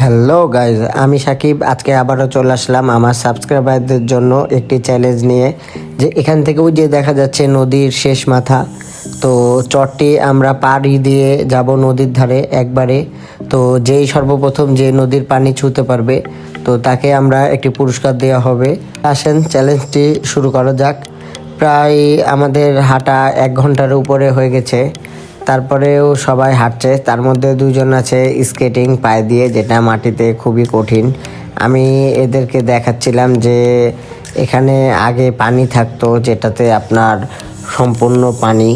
Hello guys, আমি সাকিব। আজকে আবারও চলে আসলাম আমার সাবস্ক্রাইবারদের জন্য একটি চ্যালেঞ্জ নিয়ে। যে এখান থেকে ওই যে দেখা যাচ্ছে নদীর শেষ মাথা, তো চরটি আমরা পাড়ি দিয়ে যাব নদীর ধারে একবারে। তো যেই সর্বপ্রথম যে নদীর পানি ছুঁতে পারবে, তো তাকে আমরা একটি পুরস্কার দেওয়া হবে। আসেন চ্যালেঞ্জটি শুরু করা যাক। প্রায় আমাদের হাঁটা 1 ঘন্টার উপরে হয়ে গেছে, তারপরেও সবাই হাঁটছে। তার মধ্যে দুজন আছে স্কেটিং পায়ে দিয়ে, যেটা মাটিতে খুবই কঠিন। আমি এদেরকে দেখাচ্ছিলাম যে এখানে আগে পানি থাকতো, যেটাতে আপনার সম্পূর্ণ পানি।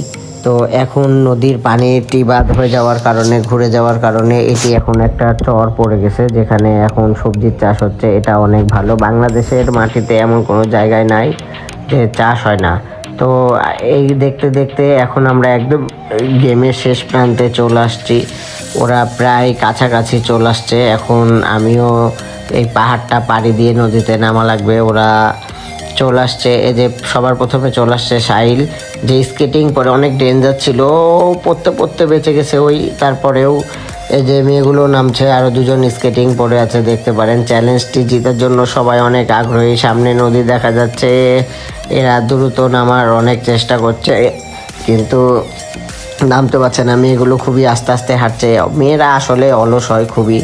তো এখন নদীর পানিটি বাদ হয়ে যাওয়ার কারণে, ঘুরে যাওয়ার কারণে এটি এখন একটা চর পড়ে গেছে, যেখানে এখন সবজির চাষ হচ্ছে। এটা অনেক ভালো। বাংলাদেশের মাটিতে এমন কোনো জায়গায় নাই যে চাষ হয় না। তো এই দেখতে দেখতে এখন আমরা একদম গেমের শেষ প্রান্তে চলে আসছি। ওরা প্রায় কাছাকাছি চলে আসছে। এখন আমিও এই পাহাড়টা পাড়ি দিয়ে নদীতে নামা লাগবে। ওরা চলে আসছে। এই যে সবার প্রথমে চলে আসছে সাহিল, যে স্কেটিং পরে অনেক ডেঞ্জার ছিল, পড়তে পড়তে বেঁচে গেছে ওই। তারপরেও এই যে মেয়েগুলো নামছে, আরও দুজন স্কেটিং পরে আছে, দেখতে পারেন। চ্যালেঞ্জটি জেতার জন্য সবাই অনেক আগ্রহী। সামনে নদী দেখা যাচ্ছে, এরা দ্রুত নামার অনেক চেষ্টা করছে, কিন্তু নামতে পারছে না। মেয়েগুলো খুবই আস্তে আস্তে হাঁটছে। মেয়েরা আসলে অলস হয় খুবই।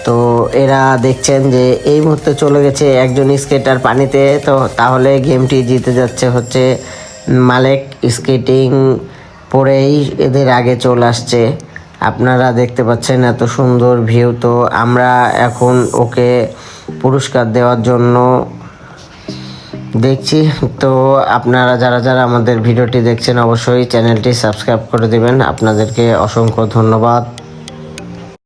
তো এরা দেখছেন যে এই মুহূর্তে চলে গেছে একজন স্কেটার পানিতে। তো তাহলে গেমটি জিতে যাচ্ছে হচ্ছে মালেক। স্কেটিং পরেই এদের আগে চলে আসছে। আপনারা দেখতে পাচ্ছেন এত সুন্দর ভিউ। তো আমরা এখন ওকে পুরস্কার দেওয়ার জন্য দেখছি। তো আপনারা যারা যারা আমাদের ভিডিওটি দেখছেন, অবশ্যই চ্যানেলটি সাবস্ক্রাইব করে দেবেন। আপনাদেরকে অসংখ্য ধন্যবাদ।